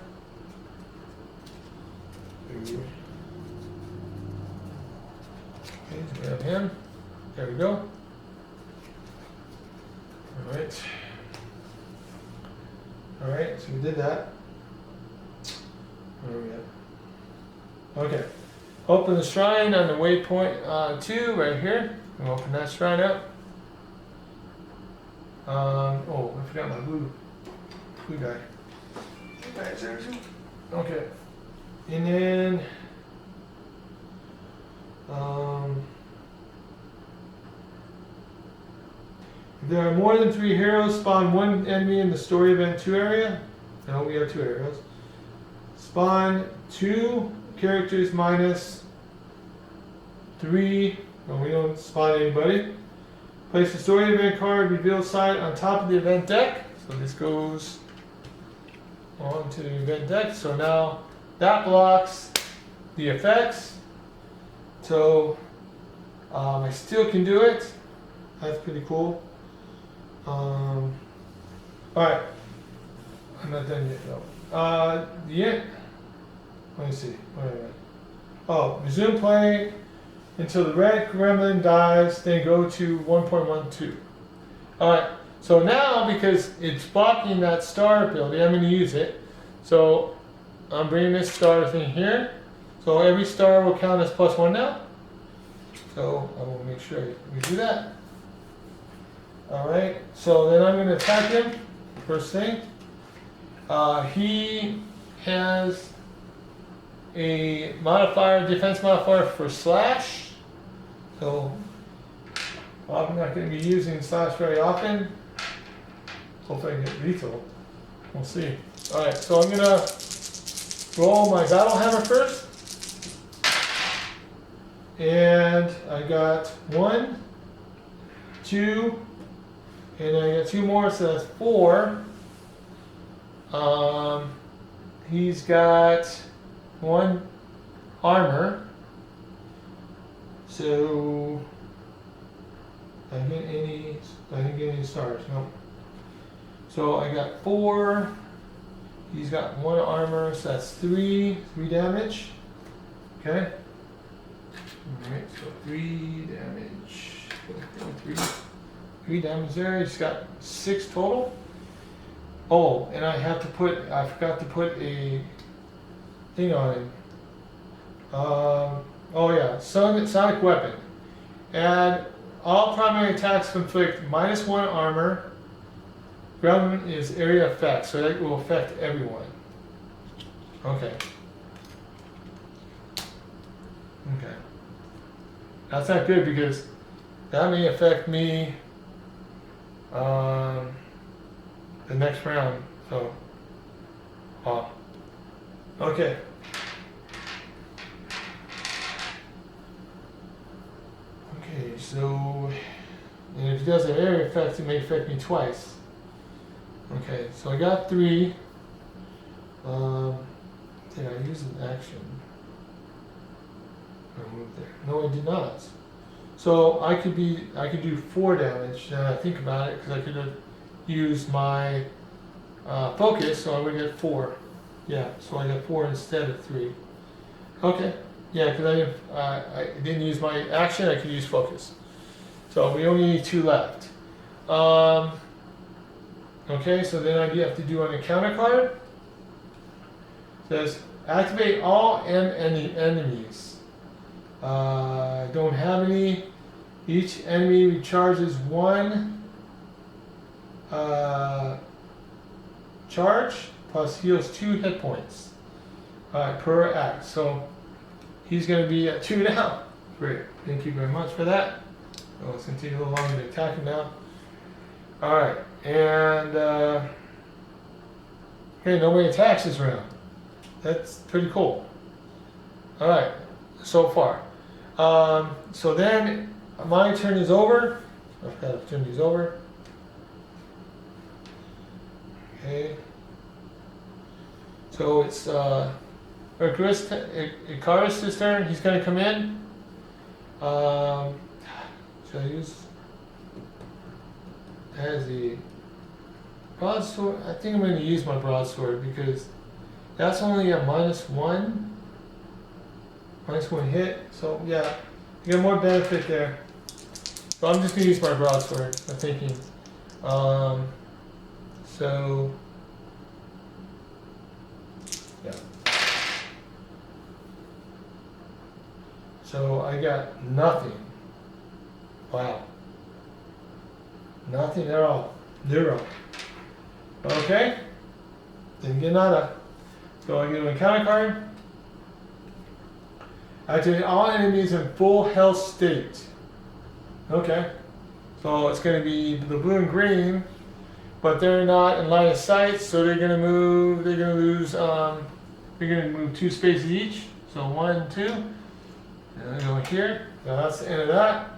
Okay, so grab him. There we go. Alright. Alright, so we did that. Where are we at? Okay. Open the shrine on the waypoint 2 right here. We'll open that shrine up. Oh, I forgot my blue guy. Okay. And then if there are more than 3 heroes, spawn 1 enemy in the story event 2 area. No, we have 2 heroes. Spawn 2 characters minus 3. No, we don't spawn anybody. Place the story event card reveal side on top of the event deck. So this goes onto the event deck. So now that blocks the effects. So I still can do it. That's pretty cool. Alright. I'm not done yet though. Let me see. Where am I? Oh, resume play until the red gremlin dies, then go to 1.12. Alright, so now because it's blocking that star ability, I'm going to use it. So I'm bringing this star thing here. So every star will count as +1 now. So I will make sure we do that. Alright, so then I'm going to attack him. First thing. He has a modifier, defense modifier for slash. So I'm not going to be using slash very often. Hopefully I get lethal. We'll see. Alright, so I'm going to roll my battle hammer first. And I got 1, 2, and I got 2 more, so that's 4. He's got 1 armor. So I didn't get any stars. Nope. So I got 4. He's got 1 armor, so that's 3 damage. Okay. Alright, so 3 damage. 3 damage there. He's got 6 total. Oh, and I forgot to put a thing on him. Oh yeah, sonic weapon. Add all primary attacks conflict -1 armor. Ground is area effect, so that will affect everyone. Okay. Okay. That's not good because that may affect me the next round. So, okay. Okay, so, and if it does an area effect, it may affect me twice. Okay, so I got 3. Did I use an action? I moved there. No, I did not. So I could do 4 damage. Now I think about it, because I could have used my focus, so I would get 4. Yeah, so I got 4 instead of 3. Okay. Yeah, because I didn't use my action. I could use focus. So we only need 2 left. Okay, so then I have to do an encounter card. It says activate all enemies. Don't have any. Each enemy recharges 1 charge plus heals 2 hit points per act. So he's going to be at 2 now. Great. Thank you very much for that. Oh, it's going to take a little longer to attack him now. Alright. And okay, nobody attacks this round. That's pretty cool. Alright. So far. So then my turn is over. I've got to turn these over. Okay. So it's Icarus' turn. He's going to come in. Should I use as the broadsword? I think I'm going to use my broadsword because that's only a -1 hit. So yeah, you get more benefit there. So I'm just going to use my broadsword. I'm thinking. So yeah. So I got nothing. Wow. Nothing at all. 0. Okay. Didn't get nada. So I get an encounter card. Activate all enemies in full health state. Okay. So it's going to be the blue and green, but they're not in line of sight, so they're going to move. They're going to lose. They're going to move 2 spaces each. So 1, 2. And I go here. Now that's the end of that.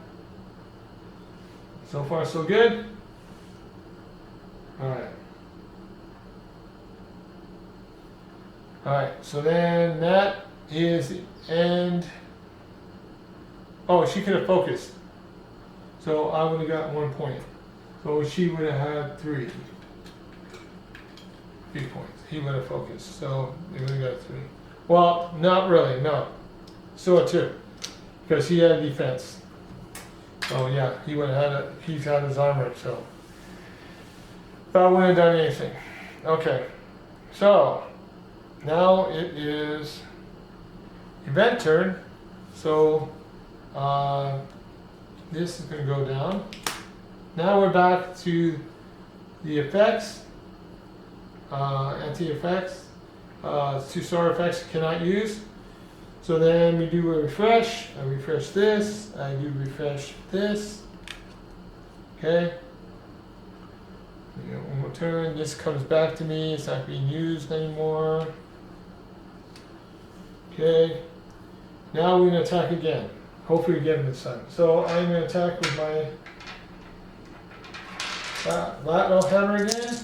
So far, so good. Alright. Alright, so then that is the end. Oh, she could have focused. So I would have got 1 point. So she would have had 3. 3 points. He would have focused. So they would have got 3. Well, not really, no. Still a 2. Because he had defense. Oh yeah, he would have had he's had his armor, so that wouldn't have done anything. Okay. So now it is event turn. So this is gonna go down. Now we're back to the effects. Anti-effects. 2 star effects cannot use. So then we do a refresh. I refresh this. I do refresh this. Okay. We get 1 more turn. This comes back to me. It's not being used anymore. Okay. Now we're going to attack again. Hopefully we get him this time. So I'm going to attack with my lateral hammer again.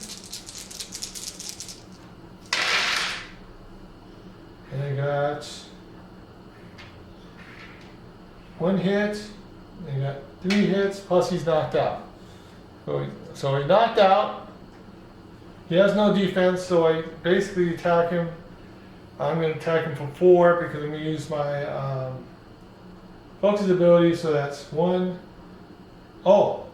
And I got 1 hit, and got 3 hits, plus he's knocked out. So he's knocked out. He has no defense, so I basically attack him. I'm going to attack him for 4 because I'm going to use my focus ability, so that's 1. Oh!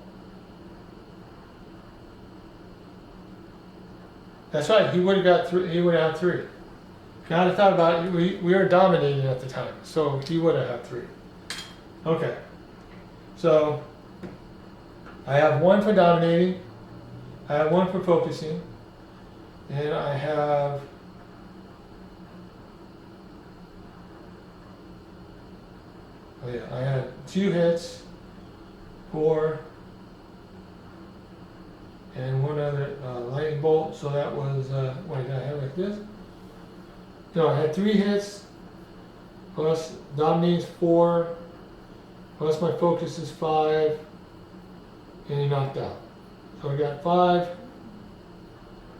That's right, he would have got 3. He would have had 3. Now I thought about it, we were dominating at the time, so he would have had 3. Okay, so I have 1 for dominating, I have 1 for focusing, and I have I had 2 hits, 4, and 1 other lightning bolt. So that was what did I have like this? No, I had 3 hits plus dominating 4. Plus my focus is 5, and he knocked out. So I got 5.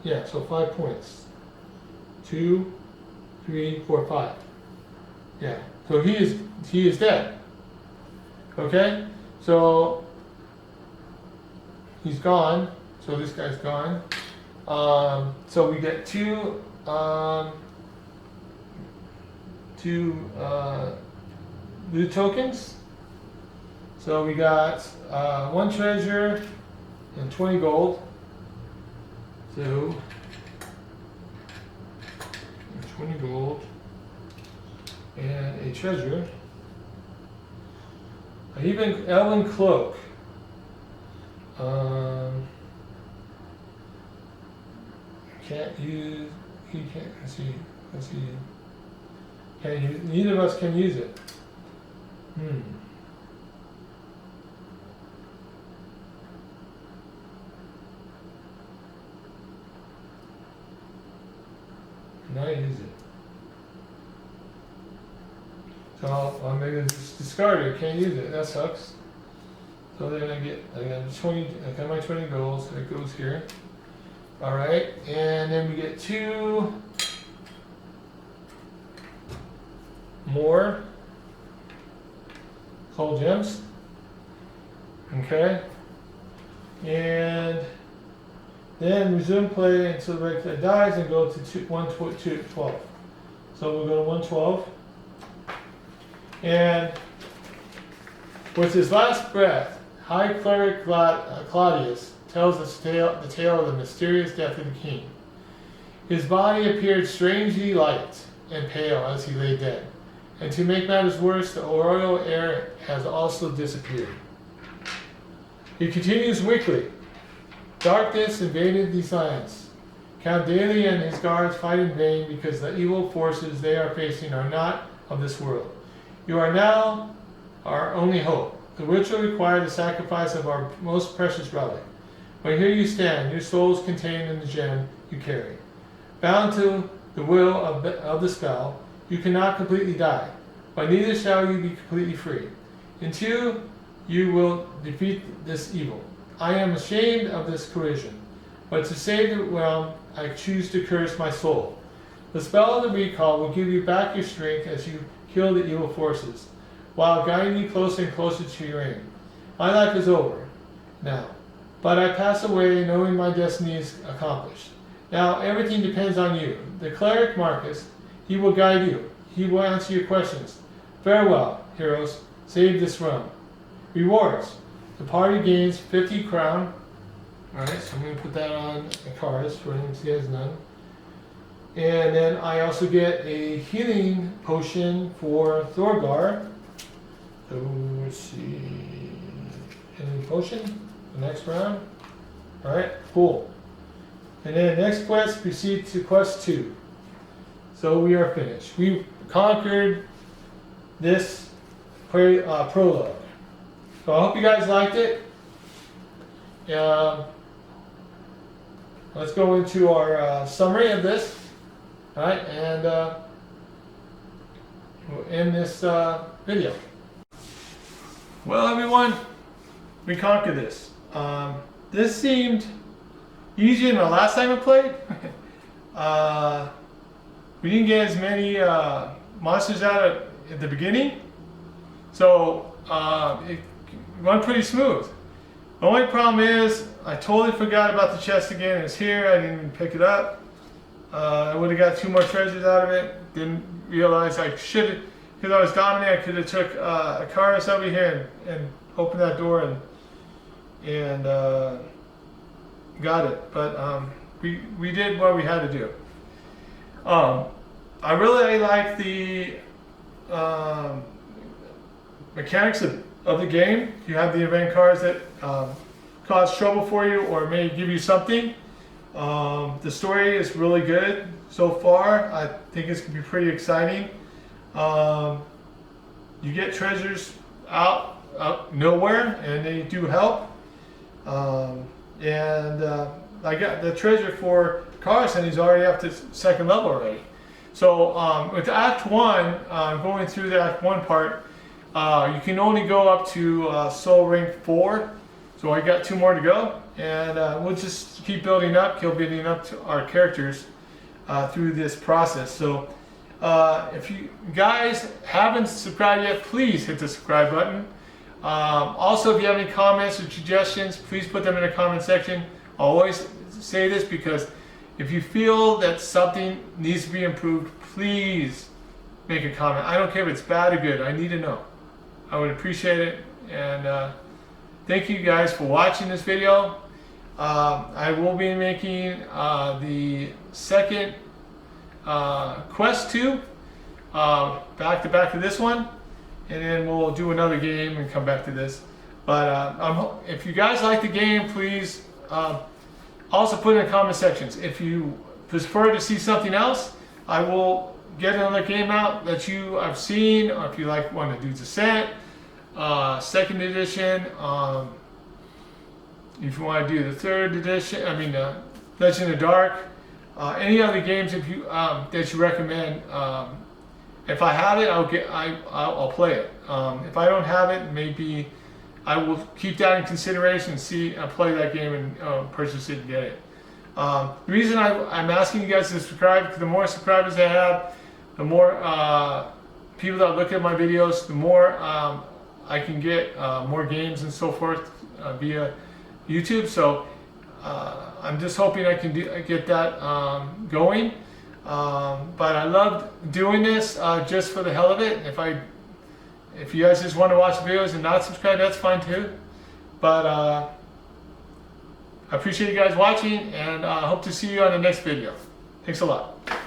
Yeah, so 5 points. 2, 3, 4, 5. Yeah. So he is dead. Okay? So he's gone. So this guy's gone. So we get 2 blue tokens. So we got 1 treasure and 20 gold. So 20 gold and a treasure. Even Elven cloak. Can't use. He can't. Let's see. Can't use. Neither of us can use it. Now I use it. So I'm gonna just discard it. Can't use it. That sucks. So then I got 20. I got my 20 gold. So it goes here. All right, and then we get 2 more soul gems. Okay, and then resume play until the red flag dies and go to 12. So we'll go to 112. And with his last breath, High Cleric Claudius tells the tale of the mysterious death of the king. His body appeared strangely light and pale as he lay dead. And to make matters worse, the royal heir has also disappeared. He continues weakly. Darkness invaded these lands. Count Daly and his guards fight in vain because the evil forces they are facing are not of this world. You are now our only hope. The ritual required the sacrifice of our most precious relic. But here you stand, your soul is contained in the gem you carry. Bound to the will of the spell, you cannot completely die, but neither shall you be completely free, until you will defeat this evil. I am ashamed of this coercion, but to save the realm, I choose to curse my soul. The spell of the recall will give you back your strength as you kill the evil forces, while guiding you closer and closer to your aim. My life is over now, but I pass away knowing my destiny is accomplished. Now everything depends on you. The cleric Marcus, he will guide you. He will answer your questions. Farewell, heroes. Save this realm. Rewards. The party gains 50 crown. Alright, so I'm going to put that on the cards for him to get his none. And then I also get a healing potion for Thorgar. So let's see. Healing potion. The next round. Alright, cool. And then next quest, proceed to quest 2. So we are finished. We conquered this prologue. So I hope you guys liked it. Let's go into our summary of this. Alright, and we'll end this video. Well, everyone, we conquered this. This seemed easier than the last time I played. We didn't get as many monsters out at the beginning, so it went pretty smooth. The only problem is I totally forgot about the chest again. It's here. I didn't even pick it up. I would have got 2 more treasures out of it. Didn't realize I should have, because I was dominating. I could have took a Akaris over here and opened that door and got it. But we did what we had to do. I really like the mechanics of the game. You have the event cards that cause trouble for you or may give you something. The story is really good so far. I think it's going to be pretty exciting. You get treasures out nowhere, and they do help. I got the treasure for Carson. He's already up to 2nd level already. So with Act 1, going through the Act 1 part, you can only go up to Soul Rank 4. So I got 2 more to go, and we'll just keep building up, building up to our characters through this process. So if you guys haven't subscribed yet, please hit the subscribe button. Also, if you have any comments or suggestions, please put them in the comment section. I always say this because if you feel that something needs to be improved, please make a comment. I don't care if it's bad or good. I need to know. I would appreciate it, And thank you guys for watching this video. I will be making the second quest 2 back to back to this one, and then we'll do another game and come back to this. But if you guys like the game, please also put in the comment sections. If you prefer to see something else, I will get another game out that you have seen, or if you want to do Descent, 2nd edition, if you want to do the 3rd edition, Legend of Dark, any other games if you that you recommend. If I have it, I'll play it. If I don't have it, maybe I will keep that in consideration. Play that game and purchase it and get it. The reason I'm asking you guys to subscribe, because the more subscribers I have, the more people that look at my videos, the more I can get more games and so forth via YouTube. So I'm just hoping I can get that going. But I love doing this just for the hell of it. If you guys just want to watch videos and not subscribe, that's fine too. But I appreciate you guys watching, and I hope to see you on the next video. Thanks a lot.